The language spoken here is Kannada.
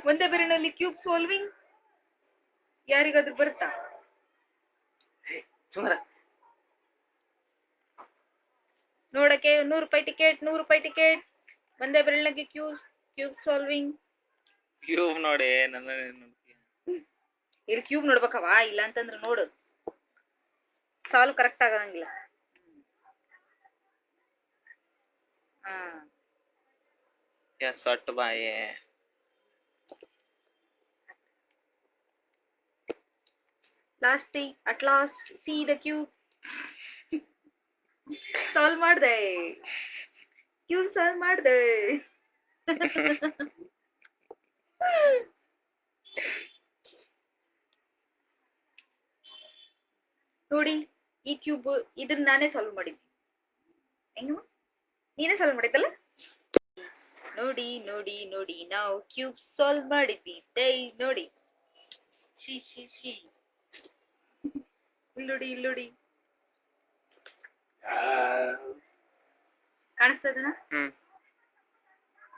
ಒಂದೇ ಬೆರಳಿನಲ್ಲಿ ಕ್ಯೂಬ್ ಸಾಲ್ವಿಂಗ್ ಯಾರಿಗಾದ್ರೂ ಬರುತ್ತಾ? ಸುಂದರ ನೋಡಕ್ಕೆ 100 ರೂಪಾಯಿ ಟಿಕೆಟ್, 100 ರೂಪಾಯಿ ಟಿಕೆಟ್. ಒಂದೇ ಬೆರಳಿನಲ್ಲಿ ಕ್ಯೂಬ್ ಸಾಲ್ವಿಂಗ್. ಕ್ಯೂಬ್ ನೋಡಿ ನನ್ನ ಇಲ್ಲಿ ಕ್ಯೂಬ್ ನೋಡ್ಬೇಕವಾ, ಇಲ್ಲ ಅಂತಂದ್ರೆ ನೋಡು ಸಾಲ್ವ್ ಕರೆಕ್ಟ್ ಆಗಂಗಿಲ್ಲ. ಸೊಟ್ಟು ಬಾಯೇ at last see the cube. Solve ಮಾಡ್ದೆ, ಕ್ಯೂಬ್ ಸಾಲ್ವ್ ಮಾಡ್ದೆ. ನೋಡಿ ಈ ಕ್ಯೂಬ್, ಇದನ್ನ ನಾನೇ ಸಾಲ್ವ್ ಮಾಡಿದ್ದೆ. ಹೆಂಗ ನೀನೇ ಸಾಲ್ವ್ ಮಾಡಿದ್ದಲ್ಲ? ನೋಡಿ ನೋಡಿ ನೋಡಿ ನಾವು ಕ್ಯೂಬ್ ಸಾಲ್ವ್ ಮಾಡಿದ್ದೆ ನೋಡಿ. ಶಿ ಇಲ್ಲೋಡಿ ಕಾಣಿಸ್ತದನ?